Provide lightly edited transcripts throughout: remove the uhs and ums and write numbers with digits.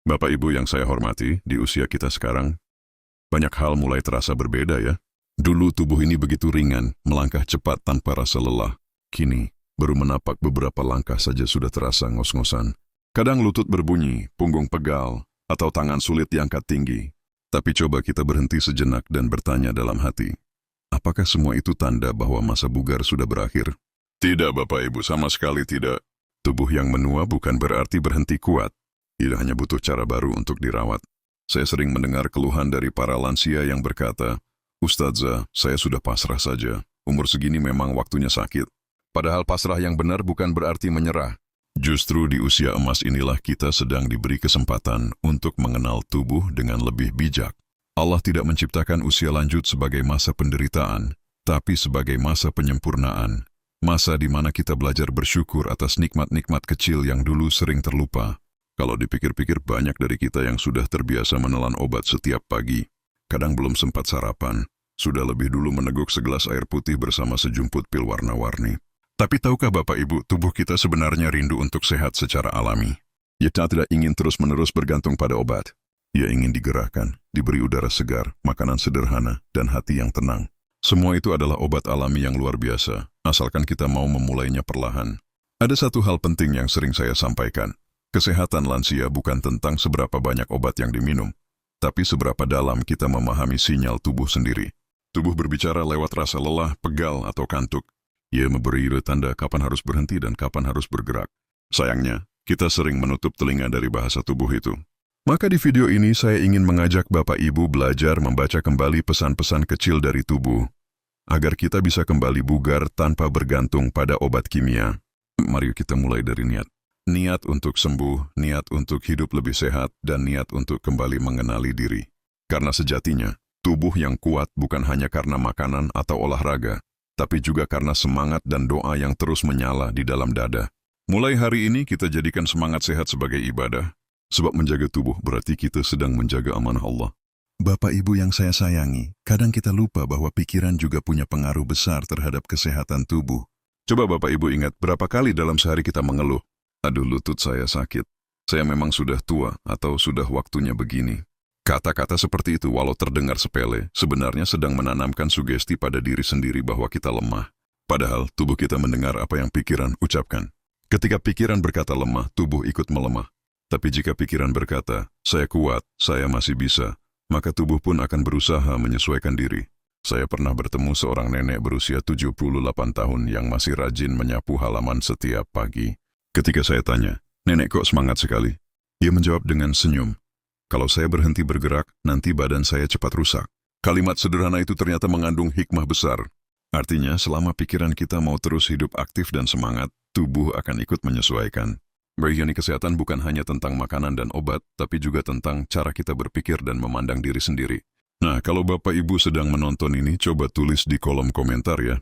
Bapak Ibu yang saya hormati, di usia kita sekarang, banyak hal mulai terasa berbeda ya. Dulu tubuh ini begitu ringan, melangkah cepat tanpa rasa lelah. Kini, baru menapak beberapa langkah saja sudah terasa ngos-ngosan. Kadang lutut berbunyi, punggung pegal, atau tangan sulit diangkat tinggi. Tapi coba kita berhenti sejenak dan bertanya dalam hati, apakah semua itu tanda bahwa masa bugar sudah berakhir? Tidak Bapak Ibu, sama sekali tidak. Tubuh yang menua bukan berarti berhenti kuat. Ia hanya butuh cara baru untuk dirawat. Saya sering mendengar keluhan dari para lansia yang berkata, Ustadzah, saya sudah pasrah saja. Umur segini memang waktunya sakit. Padahal pasrah yang benar bukan berarti menyerah. Justru di usia emas inilah kita sedang diberi kesempatan untuk mengenal tubuh dengan lebih bijak. Allah tidak menciptakan usia lanjut sebagai masa penderitaan, tapi sebagai masa penyempurnaan. Masa di mana kita belajar bersyukur atas nikmat-nikmat kecil yang dulu sering terlupa. Kalau dipikir-pikir banyak dari kita yang sudah terbiasa menelan obat setiap pagi. Kadang belum sempat sarapan, sudah lebih dulu meneguk segelas air putih bersama sejumput pil warna-warni. Tapi tahukah Bapak Ibu, tubuh kita sebenarnya rindu untuk sehat secara alami. Ia tidak ingin terus-menerus bergantung pada obat. Ia ingin digerakkan, diberi udara segar, makanan sederhana, dan hati yang tenang. Semua itu adalah obat alami yang luar biasa, asalkan kita mau memulainya perlahan. Ada satu hal penting yang sering saya sampaikan. Kesehatan lansia bukan tentang seberapa banyak obat yang diminum, tapi seberapa dalam kita memahami sinyal tubuh sendiri. Tubuh berbicara lewat rasa lelah, pegal, atau kantuk. Ia memberi tanda kapan harus berhenti dan kapan harus bergerak. Sayangnya, kita sering menutup telinga dari bahasa tubuh itu. Maka di video ini saya ingin mengajak Bapak Ibu belajar membaca kembali pesan-pesan kecil dari tubuh, agar kita bisa kembali bugar tanpa bergantung pada obat kimia. Mari kita mulai dari niat. Niat untuk sembuh, niat untuk hidup lebih sehat, dan niat untuk kembali mengenali diri. Karena sejatinya, tubuh yang kuat bukan hanya karena makanan atau olahraga, tapi juga karena semangat dan doa yang terus menyala di dalam dada. Mulai hari ini kita jadikan semangat sehat sebagai ibadah, sebab menjaga tubuh berarti kita sedang menjaga amanah Allah. Bapak Ibu yang saya sayangi, kadang kita lupa bahwa pikiran juga punya pengaruh besar terhadap kesehatan tubuh. Coba Bapak Ibu ingat berapa kali dalam sehari kita mengeluh, aduh lutut saya sakit, saya memang sudah tua atau sudah waktunya begini. Kata-kata seperti itu walau terdengar sepele, sebenarnya sedang menanamkan sugesti pada diri sendiri bahwa kita lemah. Padahal tubuh kita mendengar apa yang pikiran ucapkan. Ketika pikiran berkata lemah, tubuh ikut melemah. Tapi jika pikiran berkata, saya kuat, saya masih bisa, maka tubuh pun akan berusaha menyesuaikan diri. Saya pernah bertemu seorang nenek berusia 78 tahun yang masih rajin menyapu halaman setiap pagi. Ketika saya tanya, nenek kok semangat sekali? Dia menjawab dengan senyum. Kalau saya berhenti bergerak, nanti badan saya cepat rusak. Kalimat sederhana itu ternyata mengandung hikmah besar. Artinya, selama pikiran kita mau terus hidup aktif dan semangat, tubuh akan ikut menyesuaikan. Bagian kesehatan bukan hanya tentang makanan dan obat, tapi juga tentang cara kita berpikir dan memandang diri sendiri. Nah, kalau Bapak Ibu sedang menonton ini, coba tulis di kolom komentar ya.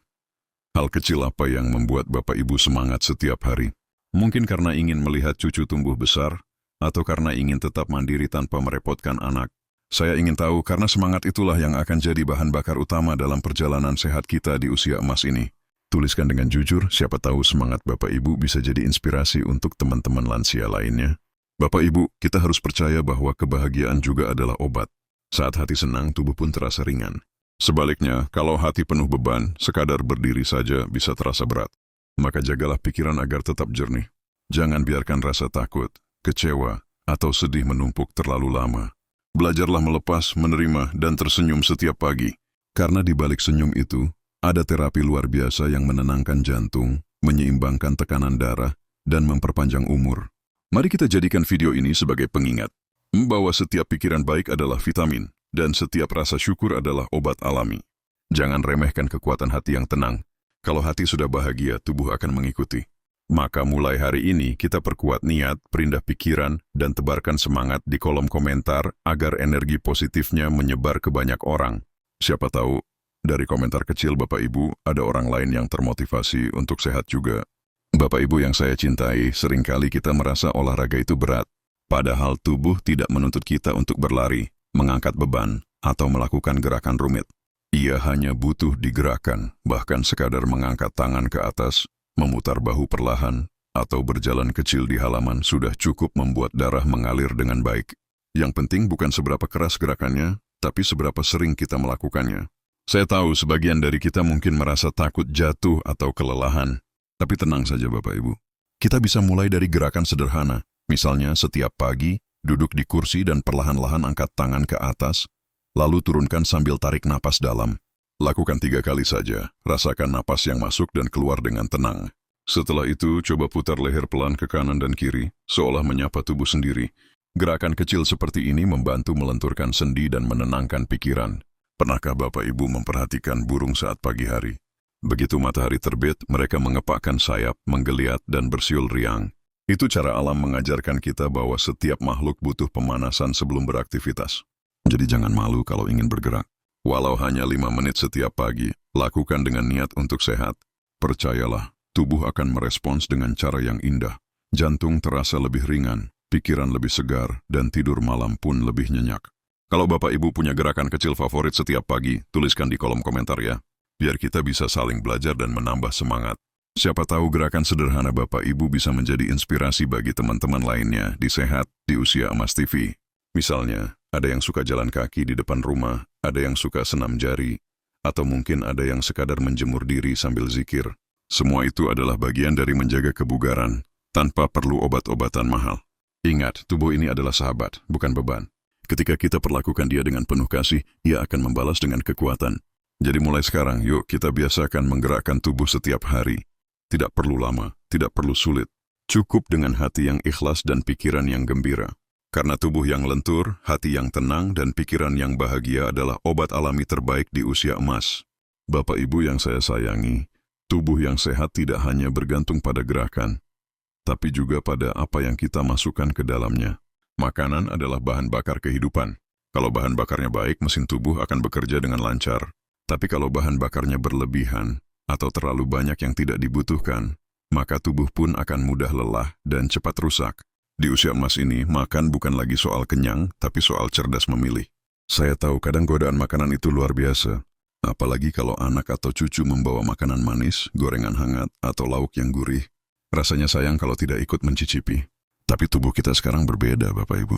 Hal kecil apa yang membuat Bapak Ibu semangat setiap hari? Mungkin karena ingin melihat cucu tumbuh besar, atau karena ingin tetap mandiri tanpa merepotkan anak. Saya ingin tahu karena semangat itulah yang akan jadi bahan bakar utama dalam perjalanan sehat kita di usia emas ini. Tuliskan dengan jujur, siapa tahu semangat Bapak Ibu bisa jadi inspirasi untuk teman-teman lansia lainnya. Bapak Ibu, kita harus percaya bahwa kebahagiaan juga adalah obat. Saat hati senang, tubuh pun terasa ringan. Sebaliknya, kalau hati penuh beban, sekadar berdiri saja bisa terasa berat. Maka jagalah pikiran agar tetap jernih. Jangan biarkan rasa takut, kecewa, atau sedih menumpuk terlalu lama. Belajarlah melepas, menerima, dan tersenyum setiap pagi. Karena di balik senyum itu, ada terapi luar biasa yang menenangkan jantung, menyeimbangkan tekanan darah, dan memperpanjang umur. Mari kita jadikan video ini sebagai pengingat, bahwa setiap pikiran baik adalah vitamin, dan setiap rasa syukur adalah obat alami. Jangan remehkan kekuatan hati yang tenang. Kalau hati sudah bahagia, tubuh akan mengikuti. Maka mulai hari ini kita perkuat niat, perindah pikiran, dan tebarkan semangat di kolom komentar agar energi positifnya menyebar ke banyak orang. Siapa tahu, dari komentar kecil Bapak Ibu, ada orang lain yang termotivasi untuk sehat juga. Bapak Ibu yang saya cintai, seringkali kita merasa olahraga itu berat. Padahal tubuh tidak menuntut kita untuk berlari, mengangkat beban, atau melakukan gerakan rumit. Ia hanya butuh digerakkan, bahkan sekadar mengangkat tangan ke atas, memutar bahu perlahan, atau berjalan kecil di halaman sudah cukup membuat darah mengalir dengan baik. Yang penting bukan seberapa keras gerakannya, tapi seberapa sering kita melakukannya. Saya tahu sebagian dari kita mungkin merasa takut jatuh atau kelelahan, tapi tenang saja Bapak Ibu. Kita bisa mulai dari gerakan sederhana, misalnya setiap pagi, duduk di kursi dan perlahan-lahan angkat tangan ke atas, lalu turunkan sambil tarik napas dalam. Lakukan 3 kali saja, rasakan napas yang masuk dan keluar dengan tenang. Setelah itu, coba putar leher pelan ke kanan dan kiri, seolah menyapa tubuh sendiri. Gerakan kecil seperti ini membantu melenturkan sendi dan menenangkan pikiran. Pernahkah Bapak Ibu memperhatikan burung saat pagi hari? Begitu matahari terbit, mereka mengepakkan sayap, menggeliat, dan bersiul riang. Itu cara alam mengajarkan kita bahwa setiap makhluk butuh pemanasan sebelum beraktivitas. Jadi jangan malu kalau ingin bergerak. Walau hanya 5 menit setiap pagi, lakukan dengan niat untuk sehat. Percayalah, tubuh akan merespons dengan cara yang indah. Jantung terasa lebih ringan, pikiran lebih segar, dan tidur malam pun lebih nyenyak. Kalau Bapak Ibu punya gerakan kecil favorit setiap pagi, tuliskan di kolom komentar ya. Biar kita bisa saling belajar dan menambah semangat. Siapa tahu gerakan sederhana Bapak Ibu bisa menjadi inspirasi bagi teman-teman lainnya di Sehat di Usia Emas TV. Misalnya, ada yang suka jalan kaki di depan rumah, ada yang suka senam jari, atau mungkin ada yang sekadar menjemur diri sambil zikir. Semua itu adalah bagian dari menjaga kebugaran, tanpa perlu obat-obatan mahal. Ingat, tubuh ini adalah sahabat, bukan beban. Ketika kita perlakukan dia dengan penuh kasih, ia akan membalas dengan kekuatan. Jadi mulai sekarang, yuk kita biasakan menggerakkan tubuh setiap hari. Tidak perlu lama, tidak perlu sulit. Cukup dengan hati yang ikhlas dan pikiran yang gembira. Karena tubuh yang lentur, hati yang tenang, dan pikiran yang bahagia adalah obat alami terbaik di usia emas. Bapak Ibu yang saya sayangi, tubuh yang sehat tidak hanya bergantung pada gerakan, tapi juga pada apa yang kita masukkan ke dalamnya. Makanan adalah bahan bakar kehidupan. Kalau bahan bakarnya baik, mesin tubuh akan bekerja dengan lancar. Tapi kalau bahan bakarnya berlebihan, atau terlalu banyak yang tidak dibutuhkan, maka tubuh pun akan mudah lelah dan cepat rusak. Di usia emas ini, makan bukan lagi soal kenyang, tapi soal cerdas memilih. Saya tahu kadang godaan makanan itu luar biasa. Apalagi kalau anak atau cucu membawa makanan manis, gorengan hangat, atau lauk yang gurih. Rasanya sayang kalau tidak ikut mencicipi. Tapi tubuh kita sekarang berbeda, Bapak Ibu.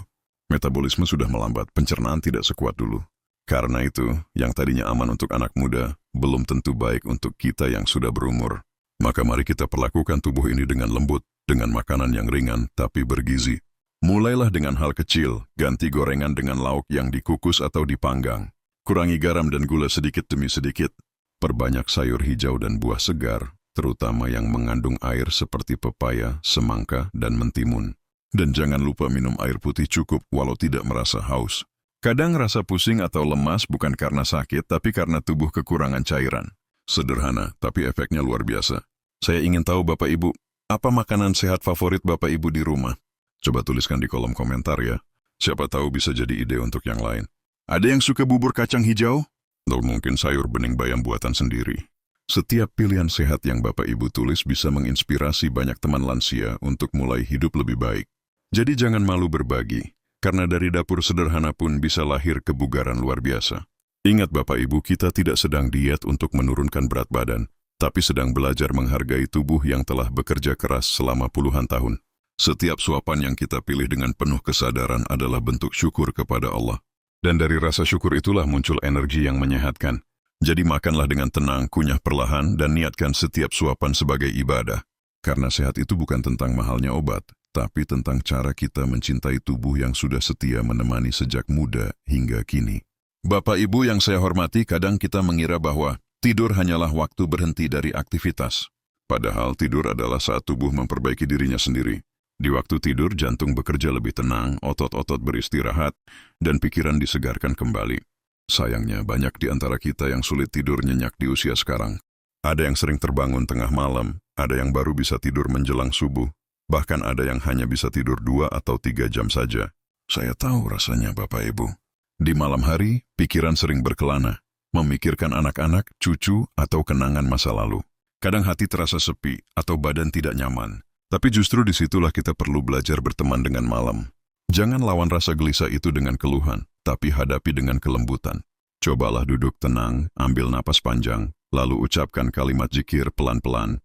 Metabolisme sudah melambat, pencernaan tidak sekuat dulu. Karena itu, yang tadinya aman untuk anak muda, belum tentu baik untuk kita yang sudah berumur. Maka mari kita perlakukan tubuh ini dengan lembut, dengan makanan yang ringan tapi bergizi. Mulailah dengan hal kecil, ganti gorengan dengan lauk yang dikukus atau dipanggang. Kurangi garam dan gula sedikit demi sedikit. Perbanyak sayur hijau dan buah segar, terutama yang mengandung air seperti pepaya, semangka, dan mentimun. Dan jangan lupa minum air putih cukup walau tidak merasa haus. Kadang rasa pusing atau lemas bukan karena sakit, tapi karena tubuh kekurangan cairan. Sederhana, tapi efeknya luar biasa. Saya ingin tahu Bapak Ibu, apa makanan sehat favorit Bapak Ibu di rumah? Coba tuliskan di kolom komentar ya. Siapa tahu bisa jadi ide untuk yang lain. Ada yang suka bubur kacang hijau? Atau mungkin sayur bening bayam buatan sendiri. Setiap pilihan sehat yang Bapak Ibu tulis bisa menginspirasi banyak teman lansia untuk mulai hidup lebih baik. Jadi jangan malu berbagi, karena dari dapur sederhana pun bisa lahir kebugaran luar biasa. Ingat Bapak Ibu, kita tidak sedang diet untuk menurunkan berat badan, tapi sedang belajar menghargai tubuh yang telah bekerja keras selama puluhan tahun. Setiap suapan yang kita pilih dengan penuh kesadaran adalah bentuk syukur kepada Allah. Dan dari rasa syukur itulah muncul energi yang menyehatkan. Jadi makanlah dengan tenang, kunyah perlahan, dan niatkan setiap suapan sebagai ibadah. Karena sehat itu bukan tentang mahalnya obat, tapi tentang cara kita mencintai tubuh yang sudah setia menemani sejak muda hingga kini. Bapak Ibu yang saya hormati, kadang kita mengira bahwa tidur hanyalah waktu berhenti dari aktivitas. Padahal tidur adalah saat tubuh memperbaiki dirinya sendiri. Di waktu tidur, jantung bekerja lebih tenang, otot-otot beristirahat, dan pikiran disegarkan kembali. Sayangnya, banyak di antara kita yang sulit tidur nyenyak di usia sekarang. Ada yang sering terbangun tengah malam, ada yang baru bisa tidur menjelang subuh, bahkan ada yang hanya bisa tidur 2 atau 3 jam saja. Saya tahu rasanya Bapak Ibu. Di malam hari, pikiran sering berkelana, memikirkan anak-anak, cucu, atau kenangan masa lalu. Kadang hati terasa sepi atau badan tidak nyaman. Tapi justru disitulah kita perlu belajar berteman dengan malam. Jangan lawan rasa gelisah itu dengan keluhan, tapi hadapi dengan kelembutan. Cobalah duduk tenang, ambil napas panjang, lalu ucapkan kalimat zikir pelan-pelan.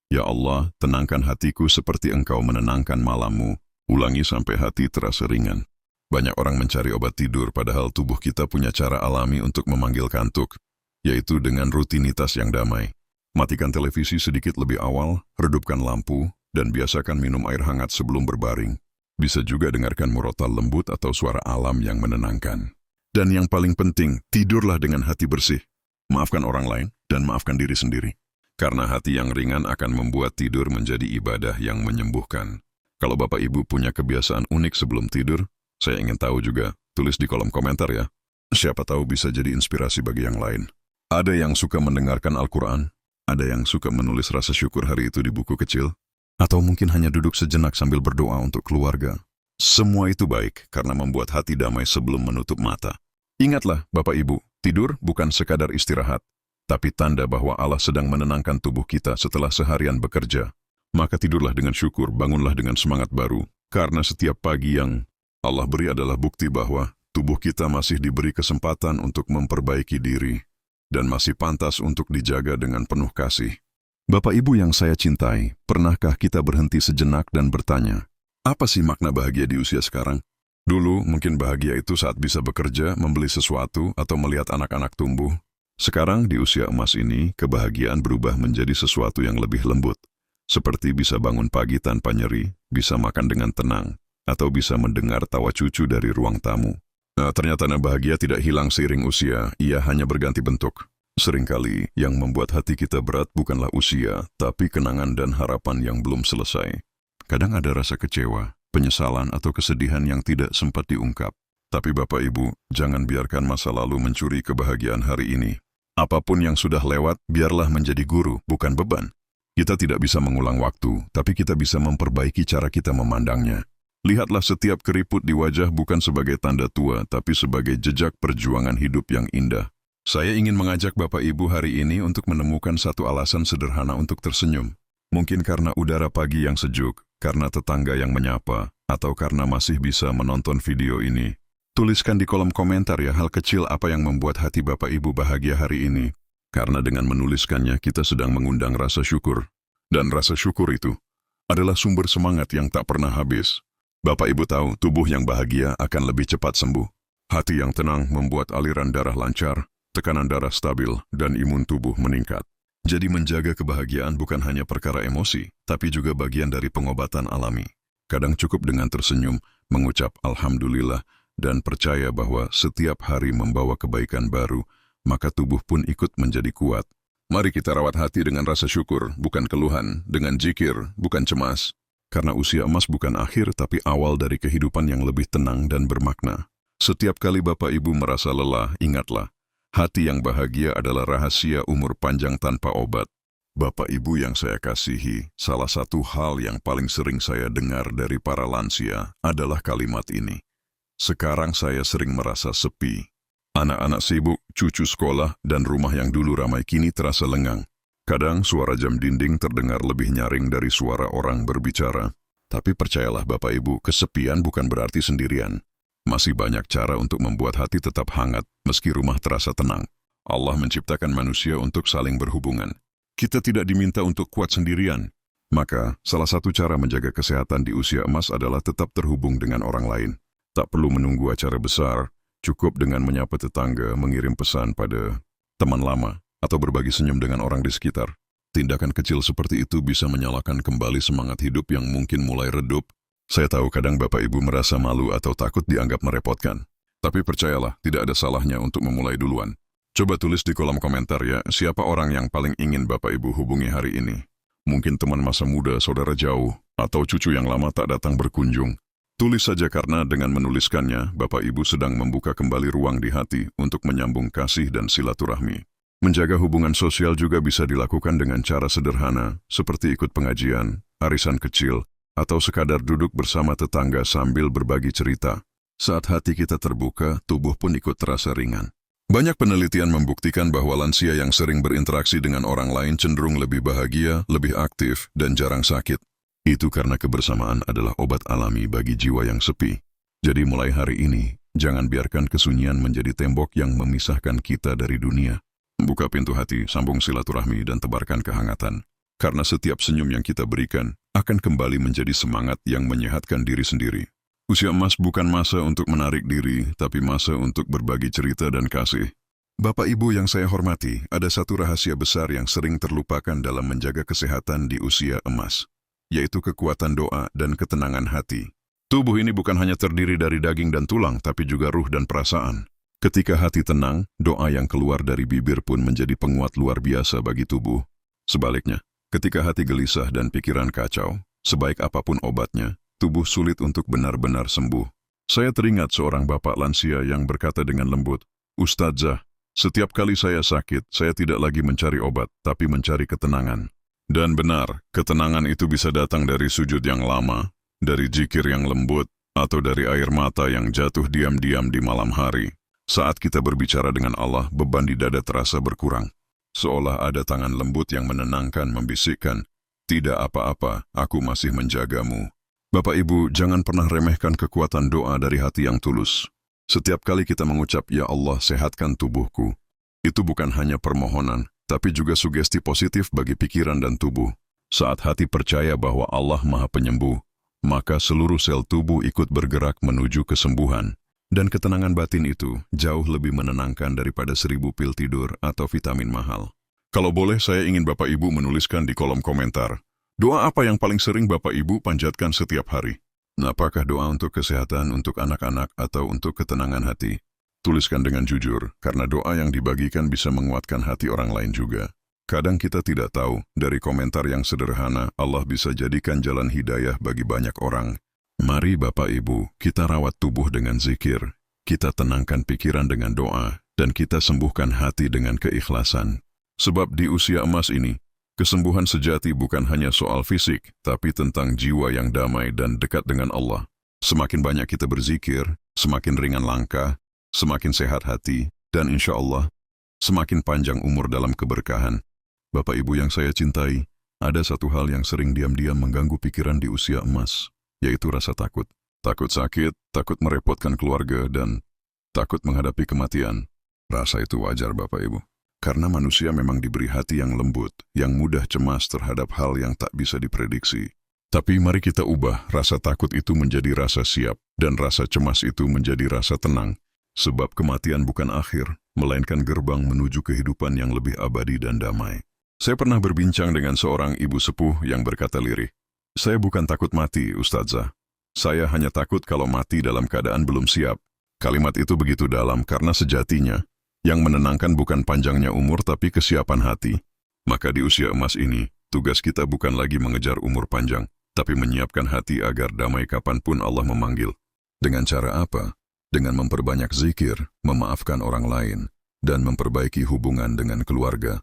Ya Allah, tenangkan hatiku seperti Engkau menenangkan malammu. Ulangi sampai hati terasa ringan. Banyak orang mencari obat tidur padahal tubuh kita punya cara alami untuk memanggil kantuk, yaitu dengan rutinitas yang damai. Matikan televisi sedikit lebih awal, redupkan lampu, dan biasakan minum air hangat sebelum berbaring. Bisa juga dengarkan murotal lembut atau suara alam yang menenangkan. Dan yang paling penting, tidurlah dengan hati bersih. Maafkan orang lain dan maafkan diri sendiri. Karena hati yang ringan akan membuat tidur menjadi ibadah yang menyembuhkan. Kalau Bapak Ibu punya kebiasaan unik sebelum tidur, saya ingin tahu juga, tulis di kolom komentar ya. Siapa tahu bisa jadi inspirasi bagi yang lain. Ada yang suka mendengarkan Al-Quran, ada yang suka menulis rasa syukur hari itu di buku kecil, atau mungkin hanya duduk sejenak sambil berdoa untuk keluarga. Semua itu baik karena membuat hati damai sebelum menutup mata. Ingatlah Bapak Ibu, tidur bukan sekadar istirahat, tapi tanda bahwa Allah sedang menenangkan tubuh kita setelah seharian bekerja. Maka tidurlah dengan syukur, bangunlah dengan semangat baru, karena setiap pagi yang Allah beri adalah bukti bahwa tubuh kita masih diberi kesempatan untuk memperbaiki diri, dan masih pantas untuk dijaga dengan penuh kasih. Bapak Ibu yang saya cintai, pernahkah kita berhenti sejenak dan bertanya, apa sih makna bahagia di usia sekarang? Dulu mungkin bahagia itu saat bisa bekerja, membeli sesuatu, atau melihat anak-anak tumbuh. Sekarang di usia emas ini, kebahagiaan berubah menjadi sesuatu yang lebih lembut. Seperti bisa bangun pagi tanpa nyeri, bisa makan dengan tenang, atau bisa mendengar tawa cucu dari ruang tamu. Ternyata bahagia tidak hilang seiring usia, ia hanya berganti bentuk. Seringkali yang membuat hati kita berat bukanlah usia, tapi kenangan dan harapan yang belum selesai. Kadang ada rasa kecewa, penyesalan atau kesedihan yang tidak sempat diungkap. Tapi Bapak Ibu, jangan biarkan masa lalu mencuri kebahagiaan hari ini. Apapun yang sudah lewat, biarlah menjadi guru, bukan beban. Kita tidak bisa mengulang waktu, tapi kita bisa memperbaiki cara kita memandangnya. Lihatlah setiap keriput di wajah bukan sebagai tanda tua, tapi sebagai jejak perjuangan hidup yang indah. Saya ingin mengajak Bapak Ibu hari ini untuk menemukan satu alasan sederhana untuk tersenyum. Mungkin karena udara pagi yang sejuk, karena tetangga yang menyapa, atau karena masih bisa menonton video ini. Tuliskan di kolom komentar ya hal kecil apa yang membuat hati Bapak Ibu bahagia hari ini. Karena dengan menuliskannya kita sedang mengundang rasa syukur. Dan rasa syukur itu adalah sumber semangat yang tak pernah habis. Bapak Ibu tahu tubuh yang bahagia akan lebih cepat sembuh. Hati yang tenang membuat aliran darah lancar, tekanan darah stabil, dan imun tubuh meningkat. Jadi menjaga kebahagiaan bukan hanya perkara emosi, tapi juga bagian dari pengobatan alami. Kadang cukup dengan tersenyum, mengucap Alhamdulillah, dan percaya bahwa setiap hari membawa kebaikan baru, maka tubuh pun ikut menjadi kuat. Mari kita rawat hati dengan rasa syukur, bukan keluhan, dengan zikir, bukan cemas. Karena usia emas bukan akhir, tapi awal dari kehidupan yang lebih tenang dan bermakna. Setiap kali Bapak Ibu merasa lelah, ingatlah, hati yang bahagia adalah rahasia umur panjang tanpa obat. Bapak Ibu yang saya kasihi, salah satu hal yang paling sering saya dengar dari para lansia adalah kalimat ini. Sekarang saya sering merasa sepi. Anak-anak sibuk, cucu sekolah, dan rumah yang dulu ramai kini terasa lengang. Kadang suara jam dinding terdengar lebih nyaring dari suara orang berbicara. Tapi percayalah Bapak Ibu, kesepian bukan berarti sendirian. Masih banyak cara untuk membuat hati tetap hangat, meski rumah terasa tenang. Allah menciptakan manusia untuk saling berhubungan. Kita tidak diminta untuk kuat sendirian. Maka, salah satu cara menjaga kesehatan di usia emas adalah tetap terhubung dengan orang lain. Tak perlu menunggu acara besar, cukup dengan menyapa tetangga, mengirim pesan pada teman lama, atau berbagi senyum dengan orang di sekitar. Tindakan kecil seperti itu bisa menyalakan kembali semangat hidup yang mungkin mulai redup. Saya tahu kadang Bapak Ibu merasa malu atau takut dianggap merepotkan. Tapi percayalah, tidak ada salahnya untuk memulai duluan. Coba tulis di kolom komentar ya, siapa orang yang paling ingin Bapak Ibu hubungi hari ini. Mungkin teman masa muda, saudara jauh, atau cucu yang lama tak datang berkunjung. Tulis saja karena dengan menuliskannya, Bapak Ibu sedang membuka kembali ruang di hati untuk menyambung kasih dan silaturahmi. Menjaga hubungan sosial juga bisa dilakukan dengan cara sederhana, seperti ikut pengajian, arisan kecil, atau sekadar duduk bersama tetangga sambil berbagi cerita. Saat hati kita terbuka, tubuh pun ikut terasa ringan. Banyak penelitian membuktikan bahwa lansia yang sering berinteraksi dengan orang lain cenderung lebih bahagia, lebih aktif, dan jarang sakit. Itu karena kebersamaan adalah obat alami bagi jiwa yang sepi. Jadi mulai hari ini, jangan biarkan kesunyian menjadi tembok yang memisahkan kita dari dunia. Buka pintu hati, sambung silaturahmi, dan tebarkan kehangatan. Karena setiap senyum yang kita berikan akan kembali menjadi semangat yang menyehatkan diri sendiri. Usia emas bukan masa untuk menarik diri, tapi masa untuk berbagi cerita dan kasih. Bapak Ibu yang saya hormati, ada satu rahasia besar yang sering terlupakan dalam menjaga kesehatan di usia emas, yaitu kekuatan doa dan ketenangan hati. Tubuh ini bukan hanya terdiri dari daging dan tulang, tapi juga ruh dan perasaan. Ketika hati tenang, doa yang keluar dari bibir pun menjadi penguat luar biasa bagi tubuh. Sebaliknya, ketika hati gelisah dan pikiran kacau, sebaik apapun obatnya, tubuh sulit untuk benar-benar sembuh. Saya teringat seorang bapak lansia yang berkata dengan lembut, "Ustadzah, setiap kali saya sakit, saya tidak lagi mencari obat, tapi mencari ketenangan." Dan benar, ketenangan itu bisa datang dari sujud yang lama, dari zikir yang lembut, atau dari air mata yang jatuh diam-diam di malam hari. Saat kita berbicara dengan Allah, beban di dada terasa berkurang. Seolah ada tangan lembut yang menenangkan, membisikkan, "Tidak apa-apa, aku masih menjagamu." Bapak Ibu, jangan pernah remehkan kekuatan doa dari hati yang tulus. Setiap kali kita mengucap, "Ya Allah, sehatkan tubuhku," itu bukan hanya permohonan, tapi juga sugesti positif bagi pikiran dan tubuh. Saat hati percaya bahwa Allah Maha Penyembuh, maka seluruh sel tubuh ikut bergerak menuju kesembuhan. Dan ketenangan batin itu jauh lebih menenangkan daripada 1000 pil tidur atau vitamin mahal. Kalau boleh, saya ingin Bapak Ibu menuliskan di kolom komentar, doa apa yang paling sering Bapak Ibu panjatkan setiap hari? Apakah doa untuk kesehatan, untuk anak-anak, atau untuk ketenangan hati? Tuliskan dengan jujur, karena doa yang dibagikan bisa menguatkan hati orang lain juga. Kadang kita tidak tahu, dari komentar yang sederhana, Allah bisa jadikan jalan hidayah bagi banyak orang. Mari Bapak Ibu, kita rawat tubuh dengan zikir, kita tenangkan pikiran dengan doa, dan kita sembuhkan hati dengan keikhlasan. Sebab di usia emas ini, kesembuhan sejati bukan hanya soal fisik, tapi tentang jiwa yang damai dan dekat dengan Allah. Semakin banyak kita berzikir, semakin ringan langkah, semakin sehat hati, dan insya Allah, semakin panjang umur dalam keberkahan. Bapak Ibu yang saya cintai, ada satu hal yang sering diam-diam mengganggu pikiran di usia emas, yaitu rasa takut. Takut sakit, takut merepotkan keluarga, dan takut menghadapi kematian. Rasa itu wajar Bapak Ibu. Karena manusia memang diberi hati yang lembut, yang mudah cemas terhadap hal yang tak bisa diprediksi. Tapi mari kita ubah rasa takut itu menjadi rasa siap, dan rasa cemas itu menjadi rasa tenang. Sebab kematian bukan akhir, melainkan gerbang menuju kehidupan yang lebih abadi dan damai. Saya pernah berbincang dengan seorang ibu sepuh yang berkata lirih, "Saya bukan takut mati, Ustadzah. Saya hanya takut kalau mati dalam keadaan belum siap." Kalimat itu begitu dalam karena sejatinya, yang menenangkan bukan panjangnya umur tapi kesiapan hati. Maka di usia emas ini, tugas kita bukan lagi mengejar umur panjang, tapi menyiapkan hati agar damai kapanpun Allah memanggil. Dengan cara apa? Dengan memperbanyak zikir, memaafkan orang lain, dan memperbaiki hubungan dengan keluarga.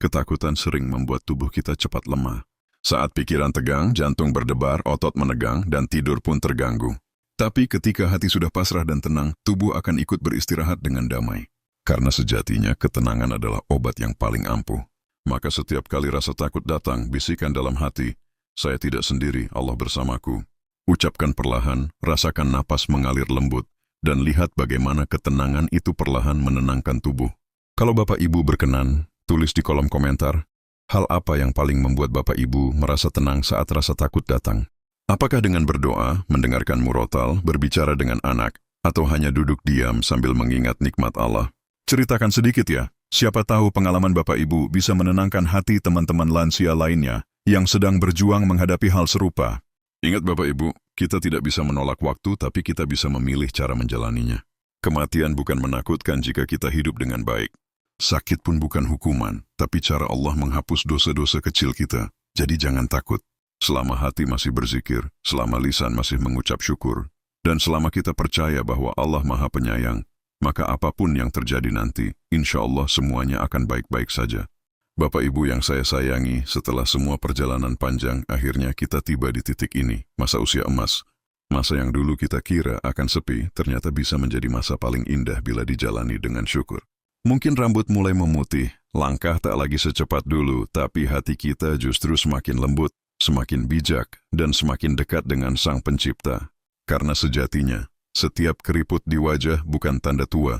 Ketakutan sering membuat tubuh kita cepat lemah. Saat pikiran tegang, jantung berdebar, otot menegang, dan tidur pun terganggu. Tapi ketika hati sudah pasrah dan tenang, tubuh akan ikut beristirahat dengan damai. Karena sejatinya ketenangan adalah obat yang paling ampuh. Maka setiap kali rasa takut datang, bisikan dalam hati, "Saya tidak sendiri, Allah bersamaku." Ucapkan perlahan, rasakan napas mengalir lembut, dan lihat bagaimana ketenangan itu perlahan menenangkan tubuh. Kalau Bapak Ibu berkenan, tulis di kolom komentar, hal apa yang paling membuat Bapak Ibu merasa tenang saat rasa takut datang? Apakah dengan berdoa, mendengarkan murotal, berbicara dengan anak, atau hanya duduk diam sambil mengingat nikmat Allah? Ceritakan sedikit ya, siapa tahu pengalaman Bapak Ibu bisa menenangkan hati teman-teman lansia lainnya yang sedang berjuang menghadapi hal serupa. Ingat Bapak Ibu, kita tidak bisa menolak waktu tapi kita bisa memilih cara menjalaninya. Kematian bukan menakutkan jika kita hidup dengan baik. Sakit pun bukan hukuman, tapi cara Allah menghapus dosa-dosa kecil kita. Jadi jangan takut. Selama hati masih berzikir, selama lisan masih mengucap syukur, dan selama kita percaya bahwa Allah Maha Penyayang, maka apapun yang terjadi nanti, insya Allah semuanya akan baik-baik saja. Bapak Ibu yang saya sayangi, setelah semua perjalanan panjang, akhirnya kita tiba di titik ini, masa usia emas. Masa yang dulu kita kira akan sepi, ternyata bisa menjadi masa paling indah bila dijalani dengan syukur. Mungkin rambut mulai memutih, langkah tak lagi secepat dulu, tapi hati kita justru semakin lembut, semakin bijak, dan semakin dekat dengan Sang Pencipta. Karena sejatinya, setiap keriput di wajah bukan tanda tua,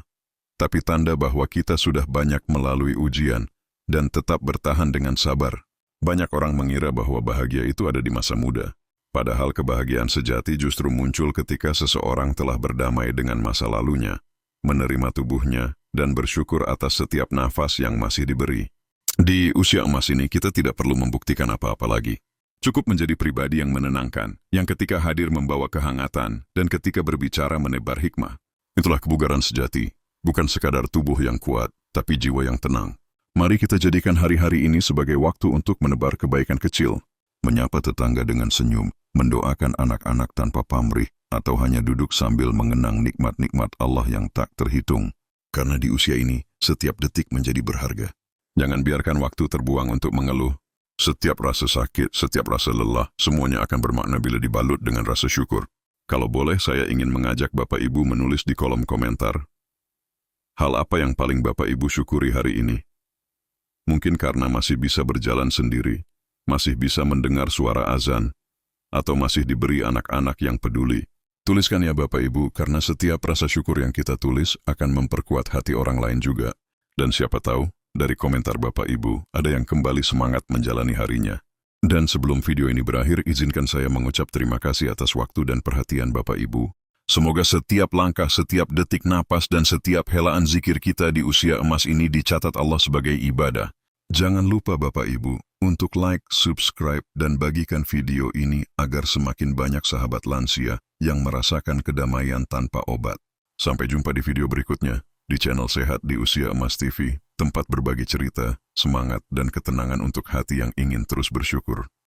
tapi tanda bahwa kita sudah banyak melalui ujian, dan tetap bertahan dengan sabar. Banyak orang mengira bahwa bahagia itu ada di masa muda. Padahal kebahagiaan sejati justru muncul ketika seseorang telah berdamai dengan masa lalunya, menerima tubuhnya, dan bersyukur atas setiap nafas yang masih diberi. Di usia emas ini kita tidak perlu membuktikan apa-apa lagi. Cukup menjadi pribadi yang menenangkan, yang ketika hadir membawa kehangatan, dan ketika berbicara menebar hikmah. Itulah kebugaran sejati, bukan sekadar tubuh yang kuat, tapi jiwa yang tenang. Mari kita jadikan hari-hari ini sebagai waktu untuk menebar kebaikan kecil, menyapa tetangga dengan senyum, mendoakan anak-anak tanpa pamrih, atau hanya duduk sambil mengenang nikmat-nikmat Allah yang tak terhitung. Karena di usia ini, setiap detik menjadi berharga. Jangan biarkan waktu terbuang untuk mengeluh. Setiap rasa sakit, setiap rasa lelah, semuanya akan bermakna bila dibalut dengan rasa syukur. Kalau boleh, saya ingin mengajak Bapak Ibu menulis di kolom komentar, hal apa yang paling Bapak Ibu syukuri hari ini? Mungkin karena masih bisa berjalan sendiri, masih bisa mendengar suara azan, atau masih diberi anak-anak yang peduli. Tuliskan ya Bapak Ibu, karena setiap rasa syukur yang kita tulis akan memperkuat hati orang lain juga. Dan siapa tahu, dari komentar Bapak Ibu, ada yang kembali semangat menjalani harinya. Dan sebelum video ini berakhir, izinkan saya mengucap terima kasih atas waktu dan perhatian Bapak Ibu. Semoga setiap langkah, setiap detik napas, dan setiap helaan zikir kita di usia emas ini dicatat Allah sebagai ibadah. Jangan lupa Bapak Ibu, untuk like, subscribe, dan bagikan video ini agar semakin banyak sahabat lansia yang merasakan kedamaian tanpa obat. Sampai jumpa di video berikutnya, di channel Sehat di Usia Emas TV, tempat berbagi cerita, semangat, dan ketenangan untuk hati yang ingin terus bersyukur.